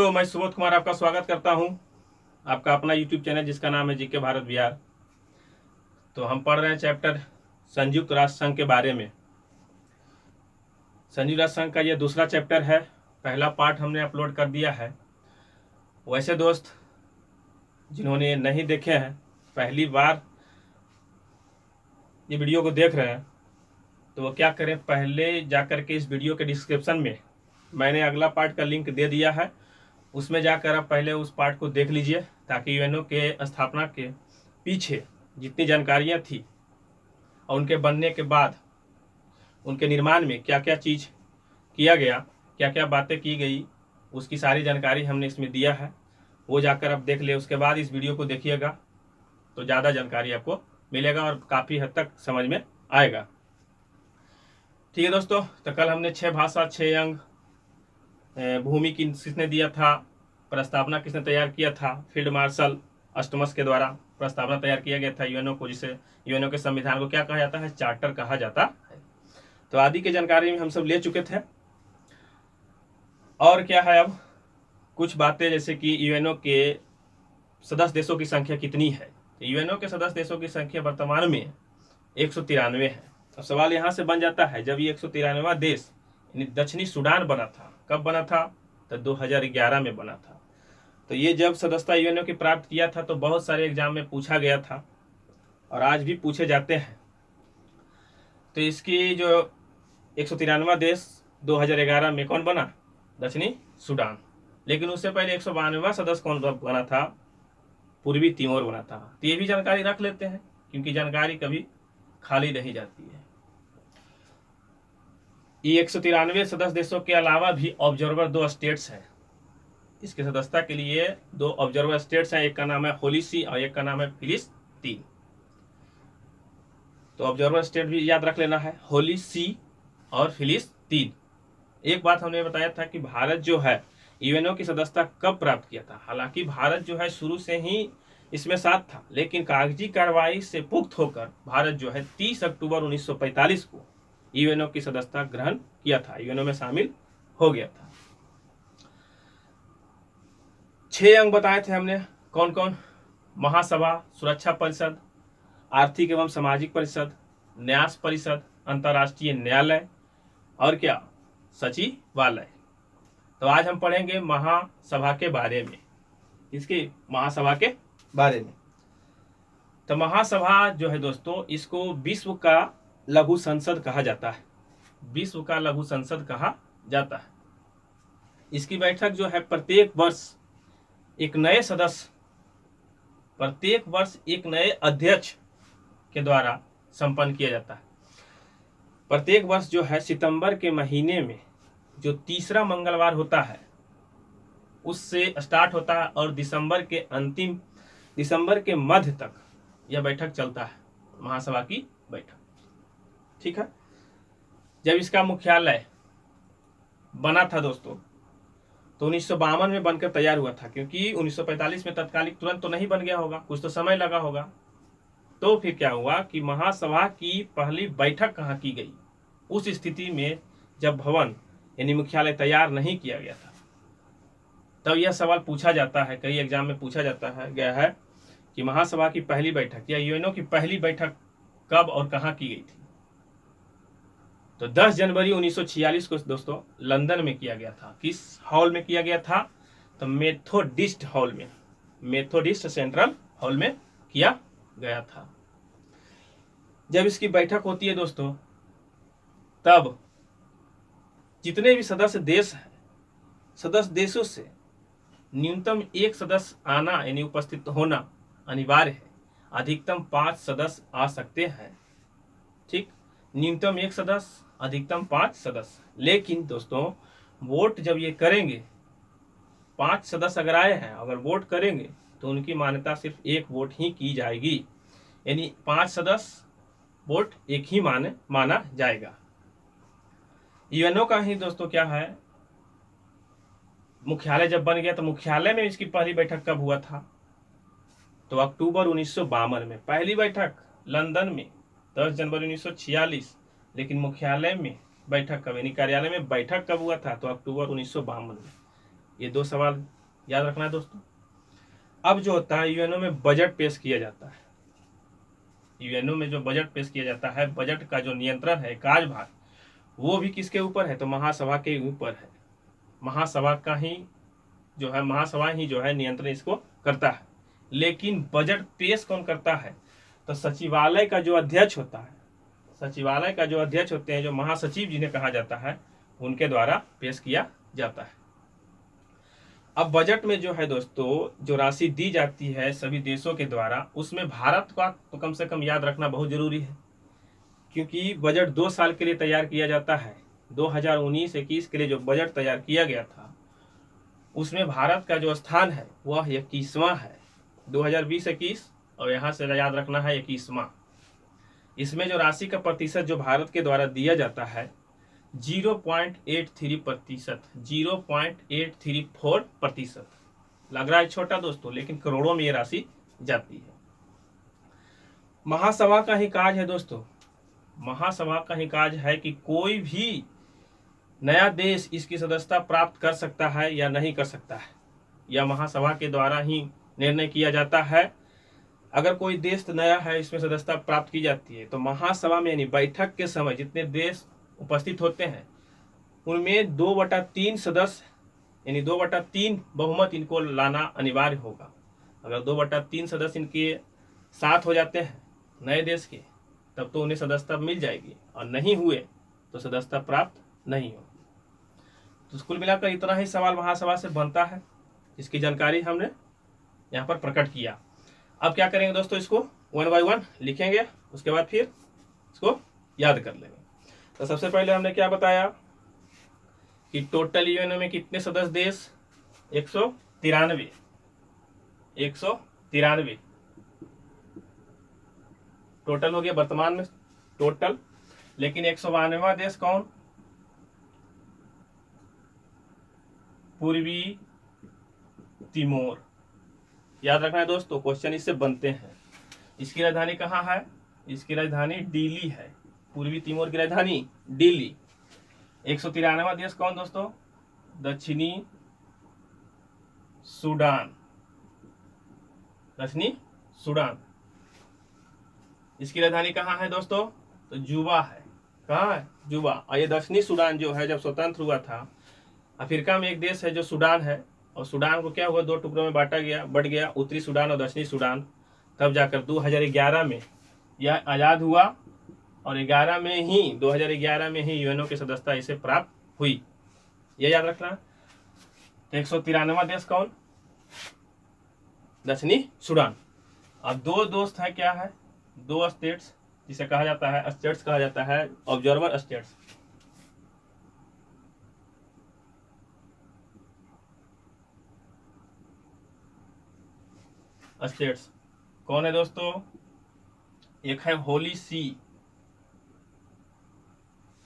तो मैं सुबोध कुमार आपका स्वागत करता हूं, आपका अपना YouTube चैनल जिसका नाम है जीके भारत बिहार। तो हम पढ़ रहे हैं चैप्टर संयुक्त राष्ट्र संघ के बारे में। संयुक्त राष्ट्र संघ का ये दूसरा चैप्टर है। पहला पार्ट हमने अपलोड कर दिया है। वैसे दोस्त जिन्होंने नहीं देखे हैं, पहली बार ये वीडियो को देख रहे हैं, तो वो क्या करें, पहले जाकर के इस वीडियो के डिस्क्रिप्शन में मैंने अगला पार्ट का लिंक दे दिया है। उसमें जाकर आप पहले उस पार्ट को देख लीजिए, ताकि यूएनओ के स्थापना के पीछे जितनी जानकारियां थी और उनके बनने के बाद उनके निर्माण में क्या क्या चीज़ किया गया, क्या क्या बातें की गई, उसकी सारी जानकारी हमने इसमें दिया है। वो जाकर आप देख ले, उसके बाद इस वीडियो को देखिएगा तो ज़्यादा जानकारी आपको मिलेगा और काफ़ी हद तक समझ में आएगा। ठीक है दोस्तों, तो कल हमने 6 भाषा 6 अंग, भूमि किसने दिया था, प्रस्तावना किसने तैयार किया था, फील्ड मार्शल अष्टमस के द्वारा प्रस्तावना तैयार किया गया था यूएनओ को, जिसे यूएनओ के संविधान को क्या कहा जाता है, चार्टर कहा जाता है। तो आदि की जानकारी में हम सब ले चुके थे। और क्या है, अब कुछ बातें, जैसे कि यूएनओ के सदस्य देशों की संख्या कितनी है। यूएनओ के सदस्य देशों की संख्या वर्तमान में 193 है। अब सवाल यहाँ से बन जाता है, जब ये 193वां देश यानी दक्षिणी सूडान बना था, कब बना था, तो 2011 में बना था। तो ये जब सदस्यता यूएनओ की प्राप्त किया था तो बहुत सारे एग्जाम में पूछा गया था और आज भी पूछे जाते हैं। तो इसकी जो 193वां देश 2011 में कौन बना, दक्षिणी सूडान। लेकिन उससे पहले 192वां सदस्य कौन बना था, पूर्वी तिमोर बना था। तो ये भी जानकारी रख लेते हैं, क्योंकि जानकारी कभी खाली नहीं जाती है। ये 193 सदस्य देशों के अलावा भी ऑब्जर्वर 2 स्टेट्स हैं। इसके सदस्यता के लिए 2 ऑब्जर्वर स्टेट्स हैं, एक का नाम है होली सी और एक का नाम है फिलिस्तीन। तो ऑब्जर्वर स्टेट भी याद रख लेना है, होली सी और फिलिस्तीन। एक बात हमने बताया था कि भारत जो है यूएनओ की सदस्यता कब प्राप्त किया था। हालांकि भारत जो है शुरू से ही इसमें साथ था, लेकिन कागजी कार्रवाई से पुख्त होकर भारत जो है 30 अक्टूबर 1945 को यूएनओ की सदस्यता ग्रहण किया था, यूएनओ में शामिल हो गया था। 6 अंग बताए थे हमने, कौन कौन, महासभा, सुरक्षा परिषद, आर्थिक एवं सामाजिक परिषद, न्यास परिषद, अंतर्राष्ट्रीय न्यायालय और क्या, सचिवालय। तो आज हम पढ़ेंगे महासभा के बारे में, इसके महासभा के बारे में। तो महासभा जो है दोस्तों, इसको विश्व का लघु संसद कहा जाता है, विश्व का लघु संसद कहा जाता है। इसकी बैठक जो है प्रत्येक वर्ष एक नए सदस्य, प्रत्येक वर्ष एक नए अध्यक्ष के द्वारा संपन्न किया जाता है। प्रत्येक वर्ष जो है सितंबर के महीने में जो तीसरा मंगलवार होता है उससे स्टार्ट होता है और दिसंबर के मध्य तक यह बैठक चलता है, महासभा की बैठक। ठीक है। जब इसका मुख्यालय बना था दोस्तों, तो 1952 में बनकर तैयार हुआ था, क्योंकि 1945 में तत्कालिक तुरंत तो नहीं बन गया होगा, कुछ तो समय लगा होगा। तो फिर क्या हुआ कि महासभा की पहली बैठक कहाँ की गई, उस स्थिति में जब भवन यानी मुख्यालय तैयार नहीं किया गया था, तब यह सवाल पूछा जाता है, कई एग्जाम में पूछा जाता है गया है कि महासभा की पहली बैठक या यूएनओ की पहली बैठक कब और कहाँ की गई थी। तो 10 जनवरी 1946 को दोस्तों लंदन में किया गया था। किस हॉल में किया गया था, तो मेथोडिस्ट हॉल में, मेथोडिस्ट सेंट्रल हॉल में किया गया था। जब इसकी बैठक होती है दोस्तों, तब जितने भी सदस्य देश हैं, सदस्य देशों से न्यूनतम एक सदस्य आना यानी उपस्थित होना अनिवार्य है। अधिकतम 5 सदस्य आ सकते हैं। ठीक, न्यूनतम 1 सदस्य, अधिकतम 5 सदस्य। लेकिन दोस्तों वोट जब ये करेंगे, 5 सदस्य अगर आए हैं, अगर वोट करेंगे तो उनकी मान्यता सिर्फ 1 वोट ही की जाएगी, यानी 5 सदस्य वोट एक ही माना जाएगा। यूएनओ का ही दोस्तों क्या है, मुख्यालय जब बन गया तो मुख्यालय में इसकी पहली बैठक कब हुआ था, तो अक्टूबर 1952 में। पहली बैठक लंदन में 10 जनवरी 1946, लेकिन मुख्यालय में बैठक कब यानी कार्यालय में बैठक कब हुआ था, तो अक्टूबर 1952 में। ये 2 सवाल याद रखना है दोस्तों। अब जो होता है यूएनओ में बजट पेश किया जाता है। यूएनओ में जो बजट पेश किया जाता है, बजट का जो नियंत्रण है, कार्यभार, वो भी किसके ऊपर है? तो महासभा के ऊपर है। महासभा का ही जो है, महासभा ही जो है नियंत्रण इसको करता है। लेकिन बजट पेश कौन करता है? तो सचिवालय का जो अध्यक्ष होता है, सचिवालय का जो अध्यक्ष होते हैं, जो महासचिव जिन्हें कहा जाता है, उनके द्वारा पेश किया जाता है। अब बजट में जो है दोस्तों, जो राशि दी जाती है सभी देशों के द्वारा, उसमें भारत का तो कम से कम याद रखना बहुत जरूरी है, क्योंकि बजट 2 साल के लिए तैयार किया जाता है। 2019-21 के लिए जो बजट तैयार किया गया था, उसमें भारत का जो स्थान है वह 21वां है। 2020-21 और यहाँ से याद रखना है 21वां। इसमें जो राशि का प्रतिशत जो भारत के द्वारा दिया जाता है 0.83%, 0.834%। लग रहा है छोटा दोस्तों, लेकिन करोड़ों में ये राशि जाती है। महासभा का ही काज है दोस्तों, महासभा का ही काज है कि कोई भी नया देश इसकी सदस्यता प्राप्त कर सकता है या नहीं कर सकता है, यह महासभा के द्वारा ही निर्णय किया जाता है। अगर कोई देश नया है, इसमें सदस्यता प्राप्त की जाती है, तो महासभा में यानी बैठक के समय जितने देश उपस्थित होते हैं, उनमें 2/3 सदस्य यानी 2/3 बहुमत इनको लाना अनिवार्य होगा। अगर 2/3 सदस्य इनके साथ हो जाते हैं नए देश के, तब तो उन्हें सदस्यता मिल जाएगी, और नहीं हुए तो सदस्यता प्राप्त नहीं होगी। तो कुल मिलाकर इतना ही सवाल महासभा से बनता है, इसकी जानकारी हमने यहाँ पर प्रकट किया। अब क्या करेंगे दोस्तों, इसको 1 बाय 1 लिखेंगे, उसके बाद फिर इसको याद कर लेंगे। तो सबसे पहले हमने क्या बताया कि टोटल यूएनओ में कितने सदस्य देश? 193 टोटल हो गया वर्तमान में टोटल। लेकिन 192वां देश कौन? पूर्वी तिमोर। याद रखना है दोस्तों, क्वेश्चन इससे बनते हैं। इसकी राजधानी कहाँ है? इसकी राजधानी दिल्ली है। पूर्वी तिमोर की राजधानी दिल्ली। 193वां देश कौन दोस्तों? दक्षिणी सूडान। दक्षिणी सूडान, इसकी राजधानी कहाँ है दोस्तों? तो जुबा है। कहाँ है? जुबा। और ये दक्षिणी सूडान जो है, जब स्वतंत्र हुआ था, अफ्रीका में एक देश है जो सूडान है, और सूडान को क्या हुआ, 2 टुकड़ों में बांटा गया, बढ़ गया, उत्तरी सूडान और दक्षिणी सूडान। तब जाकर 2011 में यह आज़ाद हुआ, और 2011 में ही यूएनओ की सदस्यता इसे प्राप्त हुई। यह याद रखना। 193वां देश कौन? दक्षिणी सूडान। अब 2 दोस्त है, क्या है? 2 स्टेट्स, जिसे कहा जाता है स्टेट्स, कहा जाता है ऑब्जर्वर स्टेट्स। स्टेट्स कौन है दोस्तों? एक है होली सी,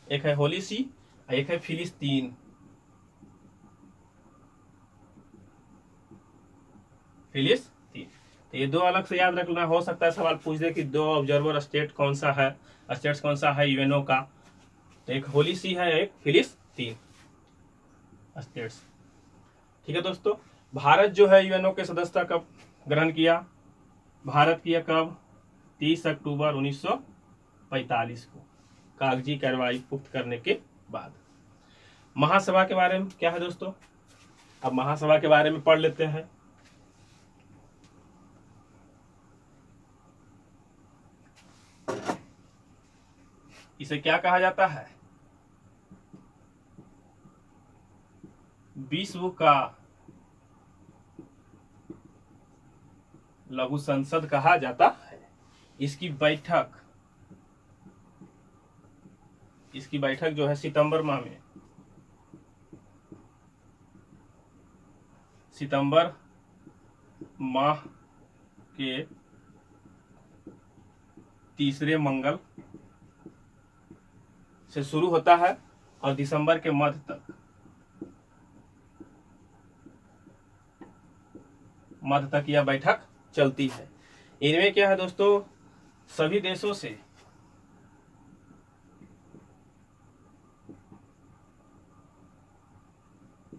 एक है होली सी, एक है फिलिस्तीन। फिलिस्तीन। तो ये 2 अलग से याद रखना। हो सकता है सवाल पूछ दे कि 2 ऑब्जर्वर स्टेट कौन सा है, स्टेट्स कौन सा है यूएनओ का। तो एक होली सी है, एक फिलिस्तीन स्टेट्स। ठीक है दोस्तों। भारत जो है यूएनओ के सदस्यता कब ग्रहण किया? भारत किया कब? 30 अक्टूबर 1945 को, कागजी कार्रवाई पुख्त करने के बाद। महासभा के बारे में क्या है दोस्तों? अब महासभा के बारे में पढ़ लेते हैं। इसे क्या कहा जाता है? विश्व का लघु संसद कहा जाता है। इसकी बैठक जो है सितंबर माह के तीसरे मंगल से शुरू होता है, और दिसंबर के मध्य तक यह बैठक चलती है। इनमें क्या है दोस्तों, सभी देशों से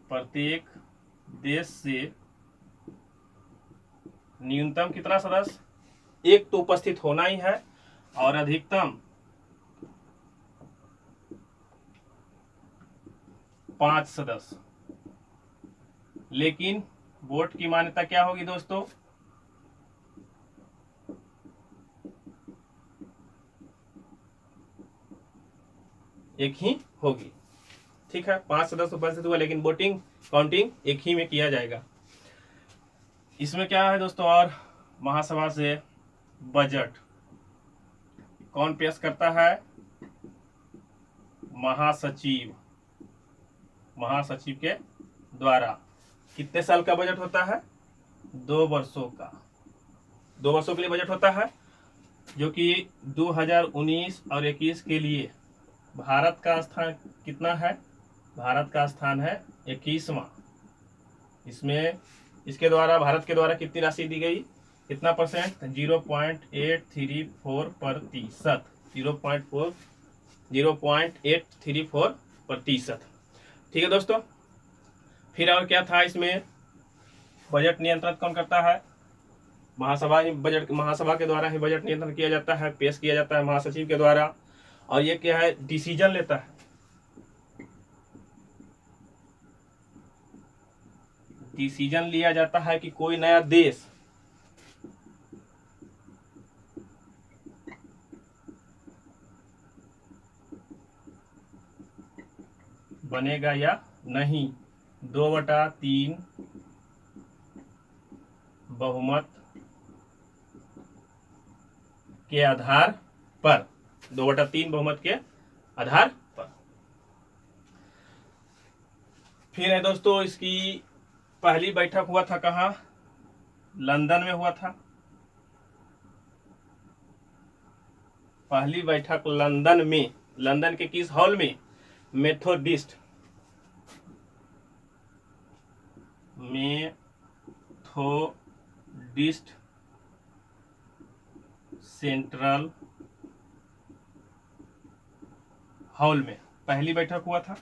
प्रत्येक देश से न्यूनतम कितना सदस्य, एक तो उपस्थित होना ही है, और अधिकतम 5 सदस्य। लेकिन वोट की मान्यता क्या होगी दोस्तों, एक ही होगी। ठीक है, 5 सदस्य उपस्थित हुआ, लेकिन वोटिंग काउंटिंग एक ही में किया जाएगा। इसमें क्या है दोस्तों, और महासभा से बजट कौन पेश करता है, महासचिव। महासचिव के द्वारा कितने साल का बजट होता है, 2 वर्षों का। 2 वर्षों के लिए बजट होता है, जो कि 2019 और 21 के लिए भारत का स्थान कितना है, भारत का स्थान है 21वां। इसमें इसके द्वारा, भारत के द्वारा कितनी राशि दी गई, कितना परसेंट, 0.834%। 0.834%। ठीक है दोस्तों। फिर और क्या था इसमें, बजट नियंत्रण कौन करता है, महासभा ही बजट, महासभा के द्वारा ही बजट नियंत्रण किया जाता है, पेश किया जाता है महासचिव के द्वारा। और ये क्या है, डिसीजन लेता है। डिसीजन लिया जाता है कि कोई नया देश बनेगा या नहीं। 2/3 बहुमत के आधार पर, 2/3 बहुमत के आधार पर। फिर है दोस्तों, इसकी पहली बैठक हुआ था कहाँ, लंदन में हुआ था। पहली बैठक लंदन में, लंदन के किस हॉल में, मेथोडिस्ट सेंट्रल हॉल में पहली बैठक हुआ था,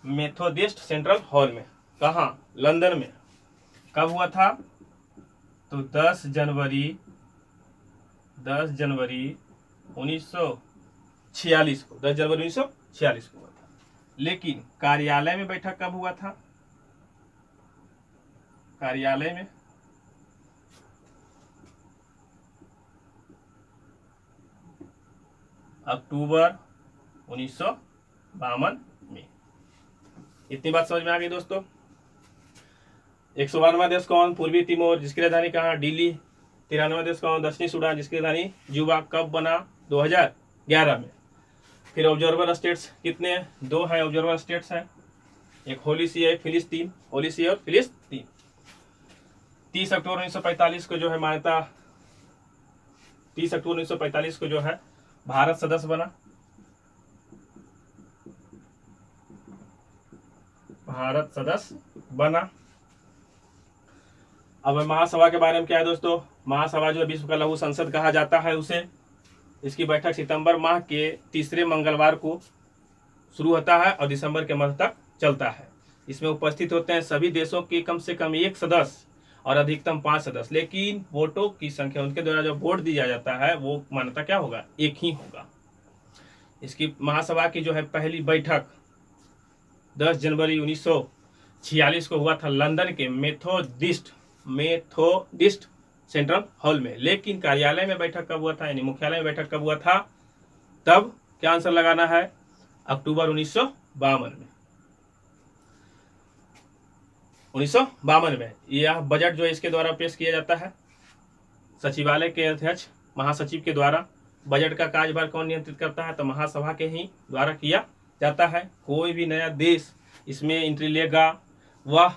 मेथोडिस्ट सेंट्रल हॉल में। कहाँ, लंदन में। कब हुआ था, तो 10 जनवरी 1946 को, 10 जनवरी 1946 को हुआ था। लेकिन कार्यालय में बैठक कब हुआ था, कार्यालय में अक्टूबर 1952 में। इतनी बात समझ में आ गई दोस्तों। 192वां देश कौन, पूर्वी तिमोर, जिसकी राजधानी कहाँ, दिल्ली। 93वां देश कौन, दक्षिणी सूडान, जिसकी राजधानी जुबा। कब बना, 2011 में। फिर ऑब्जर्वर स्टेट्स कितने, 2 हैं ऑब्जर्वर स्टेट्स हैं, एक होली सी है, एक फिलिस्तीन। होली सी और फिलिस्तीन। 30 अक्टूबर 1945 को जो है मान्यता, 30 अक्टूबर 1945 को जो है भारत सदस्य बना, भारत सदस्य बना। अब महासभा के बारे में क्या है दोस्तों, महासभा जो विश्व का लघु संसद कहा जाता है उसे। इसकी बैठक सितंबर माह के तीसरे मंगलवार को शुरू होता है और दिसंबर के मध्य तक चलता है। इसमें उपस्थित होते हैं सभी देशों के कम से कम 1 सदस्य और अधिकतम 5 सदस्य। लेकिन वोटों की संख्या, उनके द्वारा जो वोट दिया जाता है वो मान्यता क्या होगा, एक ही होगा। इसकी महासभा की जो है पहली बैठक 10 जनवरी 1946 को हुआ था लंदन के मेथोडिस्ट सेंट्रल हॉल में। लेकिन कार्यालय में बैठक कब हुआ था, यानी मुख्यालय में बैठक कब हुआ था, तब क्या आंसर लगाना है, अक्टूबर 1952 में। 1952 में यह बजट जो है इसके द्वारा पेश किया जाता है। सचिवालय के अध्यक्ष महासचिव के द्वारा। बजट का कार्यभार कौन नियंत्रित करता है, तो महासभा के ही द्वारा किया जाता है। कोई भी नया देश इसमें एंट्री लेगा, वह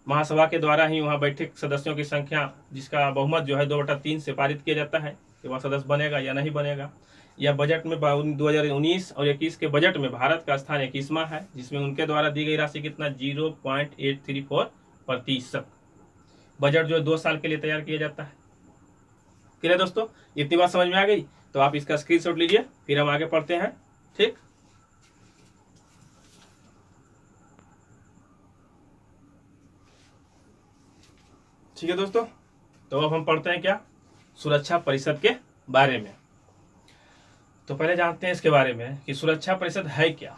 महासभा के द्वारा ही वहाँ बैठे सदस्यों की संख्या, जिसका बहुमत जो है 2/3 से पारित किया जाता है कि वह सदस्य बनेगा या नहीं बनेगा। यह बजट में 2019 और 21 के बजट में भारत का स्थान 21वां है, जिसमें उनके द्वारा दी गई राशि कितना, 0.834%। बजट जो 2 साल के लिए तैयार किया जाता है। क्लियर दोस्तों, इतनी बात समझ में आ गई, तो आप इसका स्क्रीनशॉट लीजिए, फिर हम आगे पढ़ते हैं। ठीक। ठीक है दोस्तों, तो अब हम पढ़ते हैं क्या, सुरक्षा परिषद के बारे में। तो पहले जानते हैं इसके बारे में कि सुरक्षा परिषद है क्या।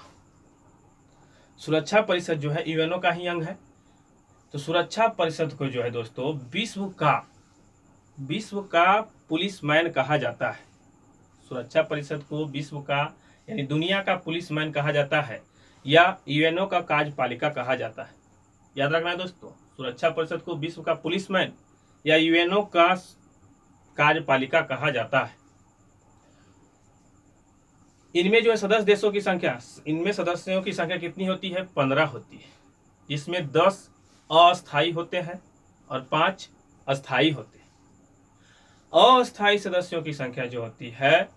सुरक्षा परिषद जो है यूएनओ का ही अंग है। तो सुरक्षा परिषद को जो है दोस्तों विश्व का पुलिसमैन कहा जाता है। सुरक्षा परिषद को विश्व का यानी दुनिया का पुलिसमैन कहा जाता है, या यूएनओ का कार्यपालिका कहा जाता है। याद रखना है दोस्तों, सुरक्षा परिषद को विश्व का पुलिसमैन या यूएनओ का कार्यपालिका कहा जाता है। इनमें जो है सदस्य देशों की संख्या, इनमें सदस्यों की संख्या कितनी होती है, 15 होती है, जिसमें 10 अस्थायी होते हैं और 5 अस्थायी होते हैं। अस्थायी सदस्यों की संख्या जो होती है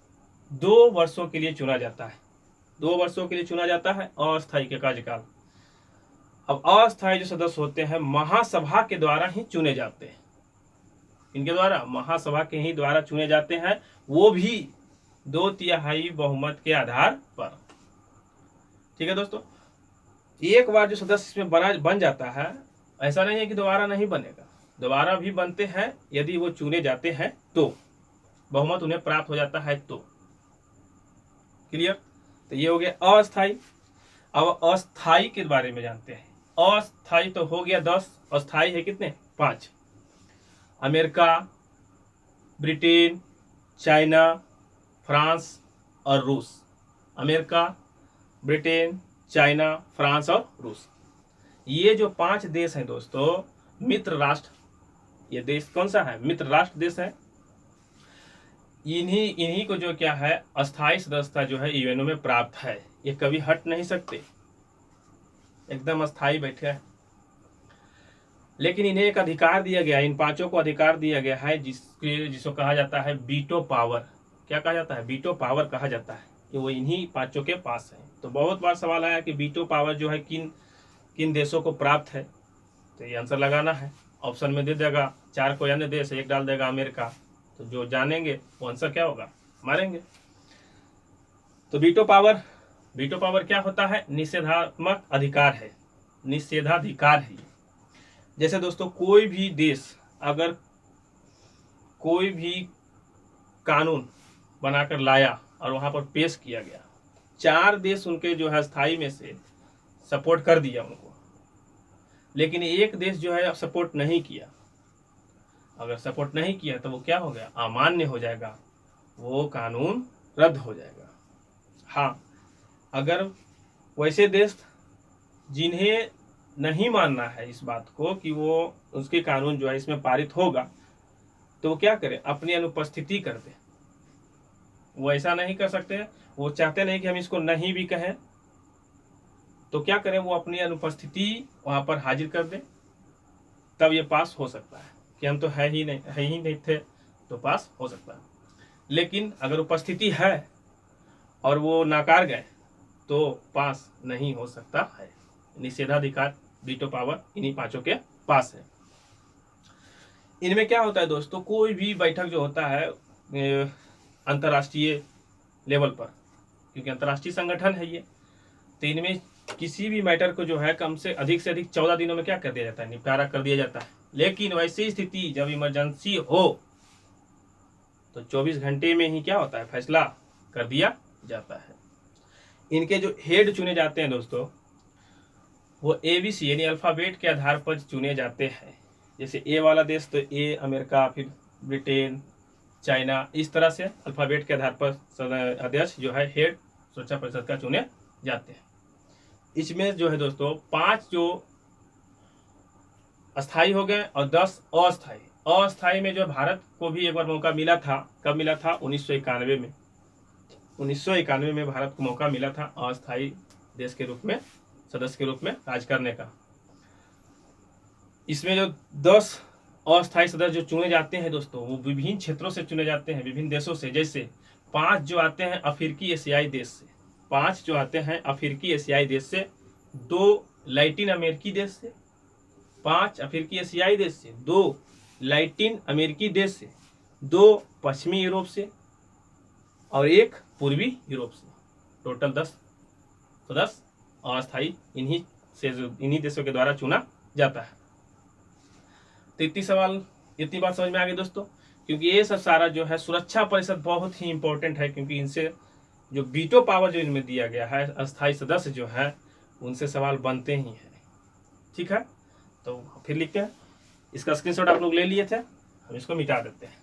2 वर्षों के लिए चुना जाता है। 2 वर्षों के लिए चुना जाता है अस्थायी के कार्यकाल। अब अस्थायी जो सदस्य होते हैं महासभा के द्वारा ही चुने जाते हैं। इनके द्वारा, महासभा के ही द्वारा चुने जाते हैं, वो भी 2/3 बहुमत के आधार पर। ठीक है दोस्तों, एक बार जो सदस्य इसमें बन जाता है, ऐसा नहीं है कि दोबारा नहीं बनेगा, दोबारा भी बनते हैं यदि वो चुने जाते हैं तो, बहुमत उन्हें प्राप्त हो जाता है तो। क्लियर। तो ये हो गया अस्थायी। अब अस्थायी के बारे में जानते हैं। अस्थायी तो हो गया 10, अस्थायी है कितने, 5। अमेरिका, ब्रिटेन, चाइना, फ्रांस और रूस। अमेरिका, ब्रिटेन, चाइना, फ्रांस और रूस, ये जो 5 देश हैं दोस्तों मित्र राष्ट्र, ये देश कौन सा है, मित्र राष्ट्र देश है। इन्हीं को जो क्या है अस्थायी सदस्यता जो है यूएनओ में प्राप्त है। ये कभी हट नहीं सकते, एकदम अस्थायी बैठे हैं। लेकिन इन्हें एक अधिकार दिया गया है, इन 5 को अधिकार दिया गया है जिसको कहा जाता है वीटो पावर। क्या कहा जाता है, वीटो पावर कहा जाता है, कि वो इन्हीं 5 के पास है। तो बहुत बार सवाल आया कि वीटो पावर जो है किन किन देशों को प्राप्त है। तो ये आंसर लगाना है, ऑप्शन में दे देगा 4 कोई अन्य देश, एक डाल देगा अमेरिका। तो जो जानेंगे वो आंसर क्या होगा, मारेंगे। तो वीटो पावर क्या होता है, निषेधात्मक अधिकार है, निषेधाधिकार है। जैसे दोस्तों कोई भी देश अगर कोई भी कानून बनाकर लाया और वहां पर पेश किया गया, 4 देश उनके जो है स्थायी में से सपोर्ट कर दिया उनको, लेकिन एक देश जो है सपोर्ट नहीं किया, अगर सपोर्ट नहीं किया तो वो क्या हो गया, अमान्य हो जाएगा, वो कानून रद्द हो जाएगा। हाँ, अगर वैसे देश जिन्हें नहीं मानना है इस बात को कि वो उसके कानून जो है इसमें पारित होगा, तो वो क्या करें, अपनी अनुपस्थिति कर दे। वो ऐसा नहीं कर सकते, वो चाहते नहीं कि हम इसको नहीं भी कहें, तो क्या करें, वो अपनी अनुपस्थिति वहां पर हाजिर कर दे, तब ये पास हो सकता है। कि हम तो है ही नहीं थे, तो पास हो सकता है। लेकिन अगर उपस्थिति है और वो नाकार गए तो पास नहीं हो सकता है। निषेधाधिकार, वीटो पावर इन्हीं 5 के पास है। इनमें क्या होता है दोस्तों, कोई भी बैठक जो होता है अंतर्राष्ट्रीय लेवल पर, क्योंकि अंतर्राष्ट्रीय संगठन है ये, तो इनमें किसी भी मैटर को जो है कम से अधिक 14 दिनों में क्या कर दिया जाता है, निपटारा कर दिया जाता है। लेकिन वैसी स्थिति जब इमरजेंसी हो तो 24 घंटे में ही क्या होता है, फैसला कर दिया जाता है। इनके जो हेड चुने जाते हैं दोस्तों, वो ABC यानी अल्फाबेट के आधार पर चुने जाते हैं। जैसे ए वाला देश तो ए अमेरिका, फिर ब्रिटेन, चाइना, इस तरह से अल्फाबेट के आधार पर अध्यक्ष जो है हेड सुरक्षा परिषद का चुने जाते हैं। इसमें जो है दोस्तों 5 जो अस्थाई हो गए और 10 अस्थाई। अस्थाई में जो भारत को भी एक बार मौका मिला था, कब मिला था, 1991 में। 1991 में भारत को मौका मिला था अस्थाई देश के रूप में, सदस्य के रूप में राज करने का। इसमें जो 10 अस्थायी सदस्य जो चुने जाते हैं दोस्तों, वो विभिन्न क्षेत्रों से चुने जाते हैं, विभिन्न देशों से। जैसे 5 जो आते हैं अफ्रीकी एशियाई देश से, 5 जो आते हैं अफ्रीकी एशियाई देश से, 2 लैटिन अमेरिकी देश से, 5 अफ्रीकी एशियाई देश से, 2 लैटिन अमेरिकी देश से, 2 पश्चिमी यूरोप से और 1 पूर्वी यूरोप से। टोटल 10 सदस्य अस्थायी इन्हीं देशों के द्वारा चुना जाता है। तो इतनी बात समझ में आ गई दोस्तों, क्योंकि ये सब सारा जो है सुरक्षा परिषद बहुत ही इंपॉर्टेंट है, क्योंकि इनसे जो वीटो पावर जो इनमें दिया गया है अस्थायी सदस्य जो है उनसे सवाल बनते ही हैं। ठीक है, तो फिर लिखते हैं, इसका स्क्रीनशॉट आप लोग ले लिए थे, हम इसको मिटा देते हैं।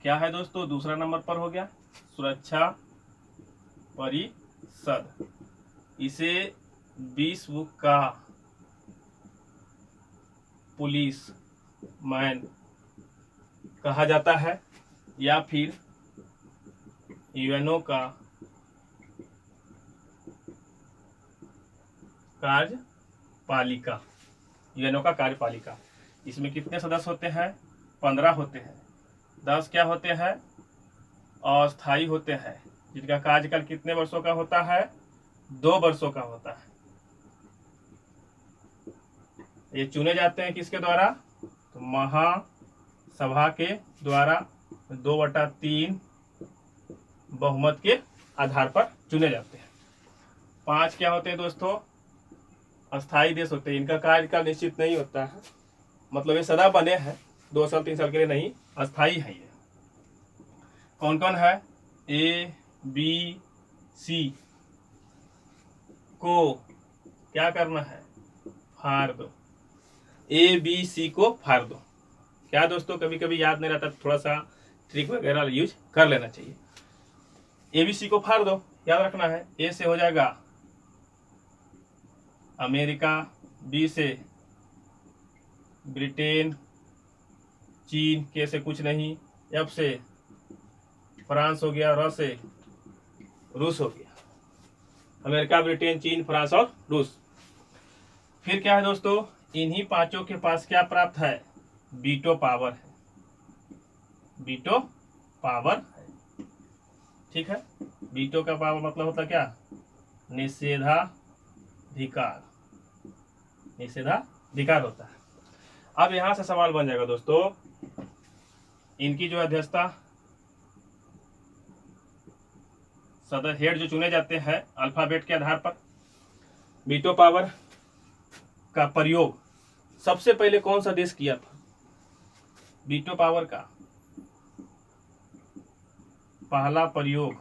क्या है दोस्तों, दूसरा नंबर पर हो गया सुरक्षा परिषद। इसे विश्व का पुलिस मैन कहा जाता है, या फिर यूएनओ का कार्यपालिका। यूएनओ का कार्यपालिका। इसमें कितने सदस्य होते हैं? 15 होते हैं। 10 क्या होते हैं? अस्थायी होते हैं, जिनका कार्यकाल कितने वर्षों का होता है? 2 वर्षों का होता है। ये चुने जाते हैं किसके द्वारा? तो महासभा के द्वारा 2/3 बहुमत के आधार पर चुने जाते हैं। 5 क्या होते हैं दोस्तों? अस्थायी देश होते हैं। इनका कार्यकाल निश्चित नहीं होता है, मतलब ये सदा बने हैं, 2 साल 3 साल के लिए नहीं, अस्थायी है ये। कौन कौन है? ए बी सी को क्या करना है? फाड़ दो। ए बी सी को फाड़ दो। क्या दोस्तों, कभी कभी याद नहीं रहता, थोड़ा सा ट्रिक वगैरह यूज कर लेना चाहिए। ए बी सी को फाड़ दो, याद रखना है। ए से हो जाएगा अमेरिका, बी से ब्रिटेन, चीन, के से कुछ नहीं, एफ से फ्रांस हो गया, र से रूस हो गया। अमेरिका, ब्रिटेन, चीन, फ्रांस और रूस। फिर क्या है दोस्तों, इन्हीं पांचों के पास क्या प्राप्त है? वीटो पावर है। वीटो पावर है। ठीक है, वीटो का पावर मतलब होता क्या? निषेधाधिकार। निषेधाधिकार होता है। अब यहां से सवाल बन जाएगा दोस्तों, इनकी जो अध्यक्षता सदस्य हेड जो चुने जाते हैं अल्फाबेट के आधार पर, वीटो पावर का प्रयोग सबसे पहले कौन सा देश किया था? वीटो पावर का पहला प्रयोग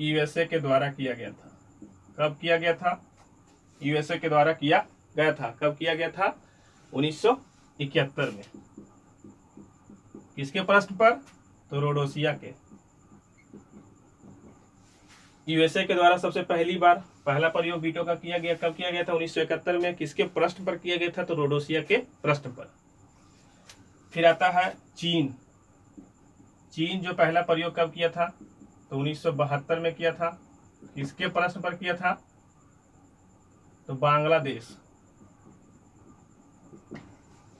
यूएसए के द्वारा किया गया था। कब किया गया था? यूएसए के द्वारा किया गया था। कब किया गया था? 1971 में। किसके प्रश्न पर? तो रोडोसिया के। यूएसए के द्वारा सबसे पहली बार पहला प्रयोग वीटो का किया गया। कब किया गया था? 1971 में। किसके प्रश्न पर किया गया था? तो रोडोसिया के प्रश्न पर। फिर आता है चीन। चीन जो पहला प्रयोग कब किया था? तो 1972 में किया था। किसके प्रश्न पर किया था? तो बांग्लादेश।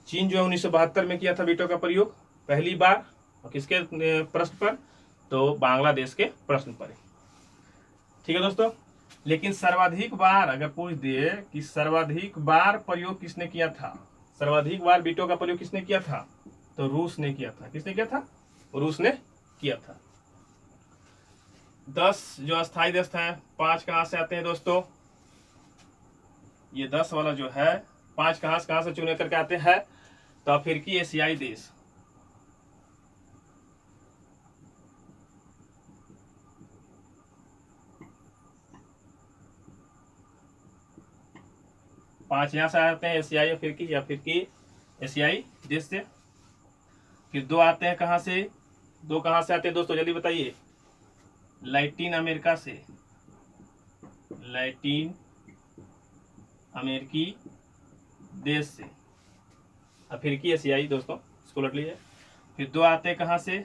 चीन जो है 1972 में किया था वीटो का प्रयोग पहली बार, और किसके प्रश्न पर? तो बांग्लादेश के प्रश्न पर। ठीक है दोस्तों, लेकिन सर्वाधिक बार अगर पूछ दे कि सर्वाधिक बार प्रयोग किसने किया था, सर्वाधिक बार वीटो का प्रयोग किसने किया था? तो रूस ने किया था। किसने किया था? रूस ने किया था। 10 जो अस्थायी देश है, 5 कहां से आते हैं दोस्तों? ये 10 वाला जो है 5 कहां से चुने करके आते हैं? तो अफ्रीकी एशियाई देश। पांच यहां से आते हैं एशियाई अफ्रीकी एशियाई देश से। फिर 2 आते हैं कहां से? 2 कहां से आते हैं दोस्तों, जल्दी बताइए। लैटिन अमेरिका से। लैटिन अमेरिकी देश से, अफ्रीकी एशियाई दोस्तों, इसको लट लीजिए। फिर 2 आते हैं कहां से?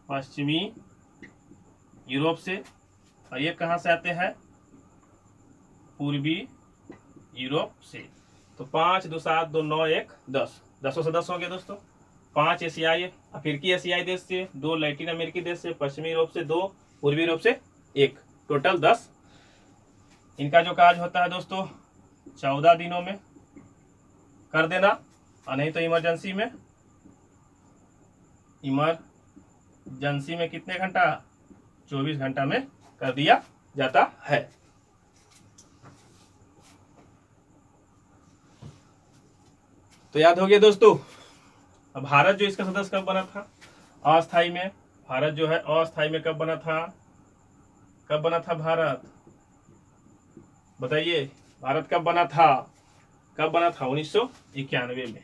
पश्चिमी यूरोप से। और ये कहां से आते हैं? पूर्वी यूरोप से। तो 5 2 7 2 9 1 10, 10 से 10 हो गए दोस्तों। 5 एशियाई अफ्रीकी एशियाई देश से, 2 लैटिन अमेरिकी देश से, पश्चिमी यूरोप से 2, पूर्वी यूरोप से 1, टोटल 10। इनका जो कार्य होता है दोस्तों 14 दिनों में कर देना, और नहीं तो इमरजेंसी में कितने घंटा, 24 घंटा में कर दिया जाता है। तो याद हो गया दोस्तों। अब भारत जो इसका सदस्य कब बना था अस्थाई में, भारत जो है अस्थाई में कब बना था भारत, बताइए भारत कब बना था 1991 में।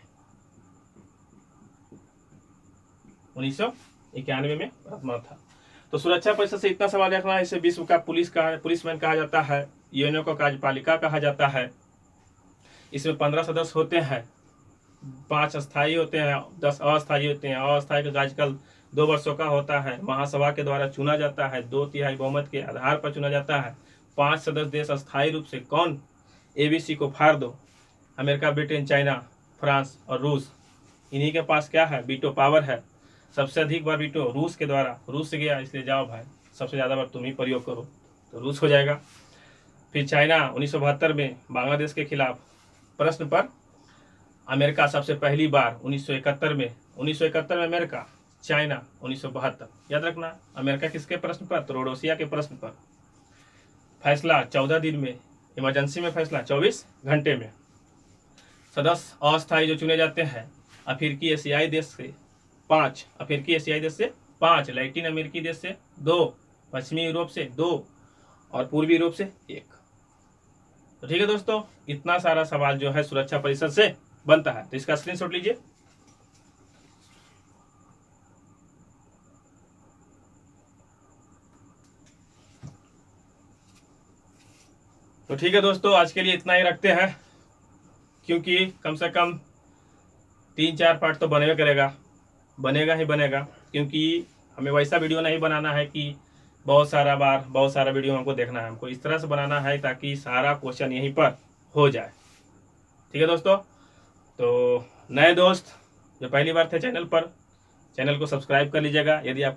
1991 में भारत बना था। तो सुरक्षा परिषद से इतना सवाल रखना है, इसे विश्व का पुलिसमैन कहा जाता है, यूएनओ को कार्यपालिका कहा जाता है। इसमें 15 सदस्य होते हैं, 5 अस्थायी होते हैं, 10 अस्थायी होते हैं। अस्थायी का कार्यकाल 2 वर्षों का होता है, महासभा के द्वारा चुना जाता है, 2/3 बहुमत के आधार पर चुना जाता है। 5 सदस्य देश अस्थायी रूप से कौन, ABC को फाड़ दो, अमेरिका, ब्रिटेन, चाइना, फ्रांस और रूस, इन्हीं के पास क्या है, वीटो पावर है। सबसे अधिक बार वीटो रूस के द्वारा, रूस से गया इसलिए जाओ भाई, सबसे ज़्यादा बार तुम ही प्रयोग करो, तो रूस हो जाएगा। फिर चाइना 1972 में बांग्लादेश के खिलाफ प्रश्न पर, अमेरिका सबसे पहली बार 1971 में अमेरिका, चाइना 1972, याद रखना। अमेरिका किसके प्रश्न पर, तो रोडोसिया के प्रश्न पर। फैसला 14 दिन में, इमरजेंसी में फैसला 24 घंटे में। सदस्य अस्थायी जो चुने जाते हैं, अफ्रीकी एशियाई देश से 5, लैटिन अमेरिकी देश से 2, पश्चिमी यूरोप से 2 और पूर्वी यूरोप से 1। तो ठीक है दोस्तों, इतना सारा सवाल जो है सुरक्षा परिषद से बनता है, तो इसका स्क्रीनशॉट लीजिए। तो ठीक है दोस्तों, आज के लिए इतना ही रखते हैं, क्योंकि कम से कम 3-4 पार्ट तो बनेगा ही बनेगा, क्योंकि हमें वैसा वीडियो नहीं बनाना है कि बहुत सारा वीडियो हमको देखना है। हमको इस तरह से बनाना है ताकि सारा क्वेश्चन यहीं पर हो जाए। ठीक है दोस्तों, तो नए दोस्त जो पहली बार थे चैनल पर, चैनल को सब्सक्राइब कर लीजिएगा। यदि आप